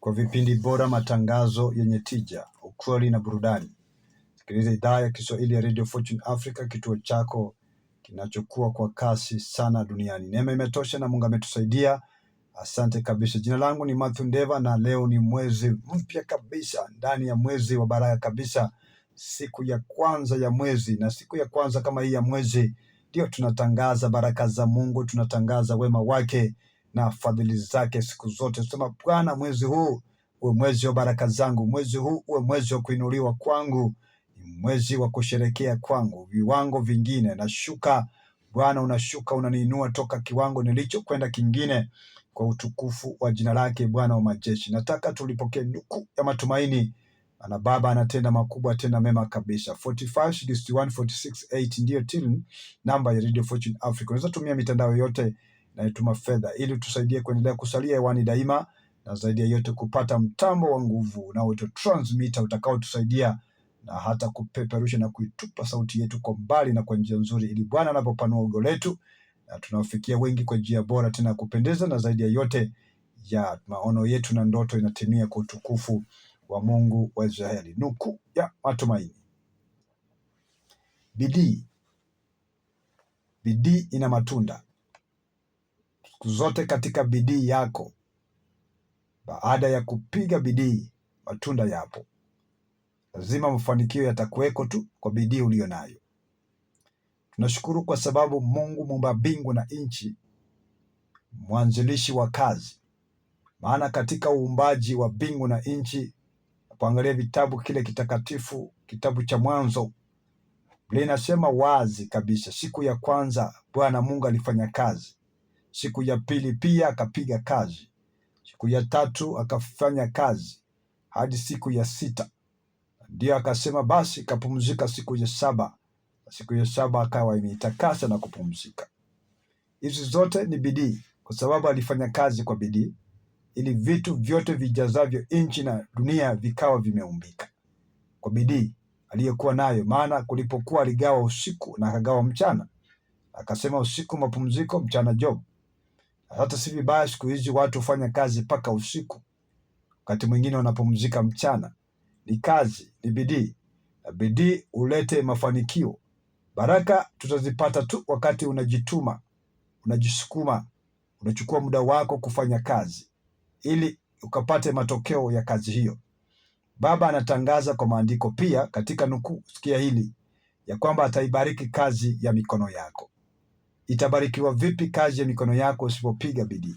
kwa vipindi bora, matangazo yenye tija, ukweli na burudani. Sikiliza idhaa ya Kiswahili ya Radio Fortune Africa, kituo chako kinachokuwa kwa kasi sana duniani. Neema imetosha na Mungu ametusaidia. Asante kabisa. Jina langu ni Mathew Ndeva na leo ni mwezi mpya kabisa, ndani ya mwezi wa baraka kabisa, siku ya kwanza ya mwezi. Na siku ya kwanza kama hii ya mwezi ndio tunatangaza baraka za Mungu, tunatangaza wema wake na fadhili zake siku zote. Sema, Bwana, mwezi huu uwe mwezi wa baraka zangu, mwezi huu uwe mwezi wa kuinuliwa kwangu, mwezi wa kusherekea kwangu, viwango vingine nashuka. Bwana, unashuka, unaniinua toka kiwango nilicho kwenda kingine, kwa utukufu wa jina lake Bwana wa majeshi. Nataka tulipokee nuku ya matumaini, na Baba anatenda makubwa, tena mema kabisa. 456146 ndio till namba ya Radio Fortune Africa. Unaweza tumia mitandao yote na ituma fedha ili tusaidie kuendelea kusalia hewani daima, na zaidi ya yote kupata mtambo wa nguvu na auto transmitter utakao tusaidia na hata kupeperusha na kuitupa sauti yetu kwa mbali na kwa njia nzuri, ili Bwana anapopanua ugo letu na tunawafikia wengi kwa njia bora tena kupendeza, na zaidi ya yote ya maono yetu na ndoto inatimia kwa utukufu wa Mungu wa Israeli. Nuku ya matumaini. Bidii. Bidii ina matunda. Siku zote katika bidii yako, baada ya kupiga bidii, matunda yapo. Lazima mafanikio yatakuweko tu kwa bidii ulio nayo. Tunashukuru kwa sababu Mungu muumba mbingu na nchi, mwanzilishi wa kazi. Maana katika uumbaji wa mbingu na nchi, kuangalia vitabu kile kitakatifu, kitabu cha Mwanzo, Biblia inasema wazi kabisa, siku ya kwanza Bwana Mungu alifanya kazi, siku ya pili pia akapiga kazi, siku ya tatu akafanya kazi, hadi siku ya sita ndio akasema basi kapumzika siku ya saba. Siku ya saba akawa imeitakasa na kupumzika. Hizi zote ni bidii, kwa sababu alifanya kazi kwa bidii ili vitu vyote vijazavyo nchi na dunia vikawa vimeumbika kwa bidii aliyokuwa nayo. Maana kulipokuwa aligawa usiku na akagawa mchana, akasema usiku mapumziko, mchana job. Hata si vibaya siku hizi watu hufanya kazi mpaka usiku, wakati mwingine wanapumzika mchana. Ni kazi, ni bidii, na bidii ulete mafanikio. Baraka tutazipata tu wakati unajituma, unajisukuma, unachukua muda wako kufanya kazi ili ukapate matokeo ya kazi hiyo. Baba anatangaza kwa maandiko pia katika nukuu, sikia hili, ya kwamba ataibariki kazi ya mikono yako. Itabarikiwa vipi kazi ya mikono yako usipopiga bidii?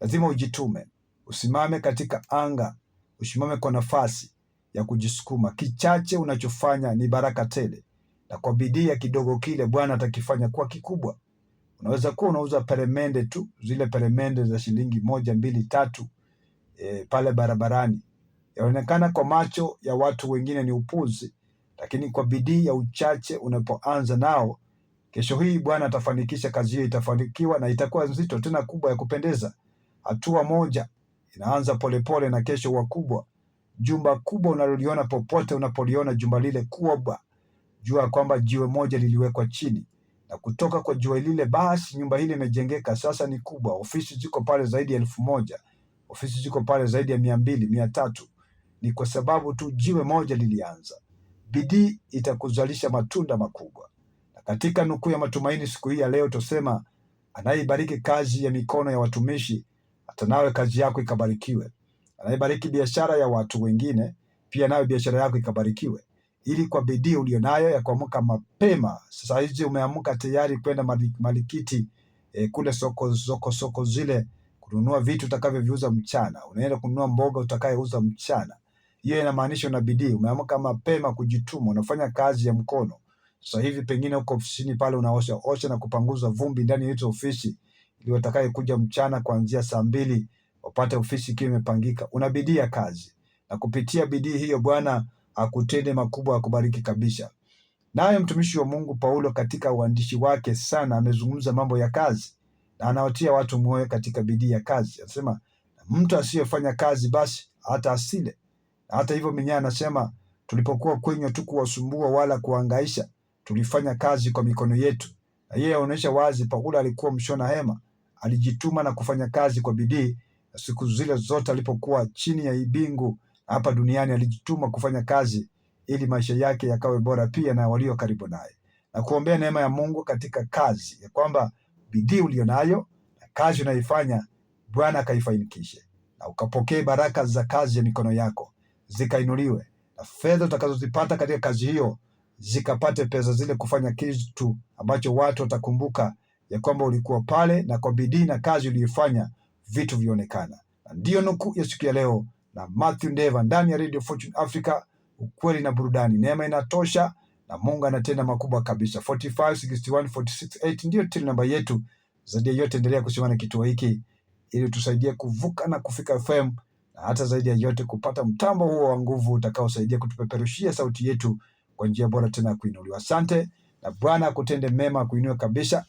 Lazima ujitume, usimame katika anga, usimame kwa nafasi ya kujisukuma. Kichache unachofanya ni baraka tele, na kwa bidii ya kidogo kile Bwana atakifanya kuwa kikubwa. Unaweza kuwa unauza peremende tu, zile peremende za shilingi 1, 2, 3 pale barabarani. Yaonekana kwa macho ya watu wengine ni upuzi, lakini kwa bidii ya uchache unapoanza nao, kesho hii Bwana atafanikisha kazi hiyo. Itafanikiwa na itakuwa nzito tena kubwa ya kupendeza. Hatua moja inaanza polepole na kesho huwa kubwa. Jumba kubwa unaloliona, popote unapoliona jumba lile kubwa, jua kwamba jiwe moja liliwekwa chini, na kutoka kwa jiwe lile basi nyumba hili imejengeka, sasa ni kubwa. Ofisi ziko pale zaidi ya 1000, ofisi ziko pale zaidi ya 200, 300. Ni kwa sababu tu jiwe moja lilianza. Bidii itakuzalisha matunda makubwa. Na katika nukuu ya matumaini siku hii ya leo tusema, anayeibariki kazi ya mikono ya watumishi, hata nawe kazi yako ikabarikiwe. Anayebariki biashara ya watu wengine, pia nawe biashara yako ikabarikiwe. Ili kwa bidii ulionayo ya kuamka mapema, sasa hizi umeamka tayari kwenda Malikiti, kule soko zile, kununua vitu utakavyoviuza mchana. Unaenda kununua mboga utakayouza mchana. Hiyo inamaanisha una bidii, umeamka mapema kujituma, unafanya kazi ya mkono. Sasa hivi pengine uko ofisini pale unaosha na kupanguza vumbi ndani ya hizo ofisi, ili watakaye kuja mchana kuanzia saa 2 wapate ofisi ikiwa imepangika. Una bidii ya kazi, na kupitia bidii hiyo Bwana akutende makubwa, akubariki kabisa. Naye mtumishi wa Mungu Paulo katika uandishi wake sana amezungumza mambo ya kazi, na anawatia watu moyo katika bidii ya kazi. Anasema mtu asiyefanya kazi basi hata asile. Na hata hivyo mwenyewe anasema, tulipokuwa kwenye tu kuwasumbua wala kuhangaisha, tulifanya kazi kwa mikono yetu. Na yeye anaonyesha wazi Paulo alikuwa mshona hema, alijituma na kufanya kazi kwa bidii, siku zile zote alipokuwa chini ya ibingu hapa duniani, alijituma kufanya kazi ili maisha yake yakawe bora pia na walio karibu naye, na kuombea neema ya Mungu katika kazi, ya kwamba bidii ulionayo na kazi unaifanya Bwana akaifanikishe, na ukapokee baraka za kazi ya mikono yako zikainuliwe, na fedha utakazozipata katika kazi hiyo zikapate pesa zile kufanya kitu ambacho watu watakumbuka ya kwamba ulikuwa pale, na kwa bidii na kazi uliyoifanya vitu vionekana. Na ndiyo nukuu ya siku ya leo na Mathew Ndeva ndani ya Radio Fortune Africa, ukweli na burudani. Neema inatosha na Mungu anatenda makubwa kabisa. 4561468 ndiyo till namba yetu. Zaidi ya yote, endelea kusimama na kituo hiki ili tusaidie kuvuka na kufika FM, na hata zaidi ya yote kupata mtambo huo wa nguvu utakaosaidia kutupeperushia sauti yetu kwa njia bora tena ya kuinuliwa. Asante na Bwana akutende mema, kuinua kabisa.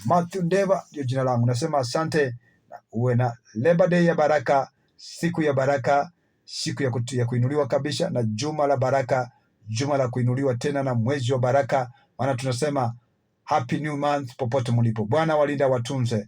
Mathew Ndeva ndio jina langu. Nasema asante na uwe na Labor Day ya baraka, siku ya baraka, siku ya kuinuliwa kabisa, na juma la baraka, juma la kuinuliwa tena, na mwezi wa baraka. Maana tunasema happy new month popote mlipo. Bwana walinda watunze.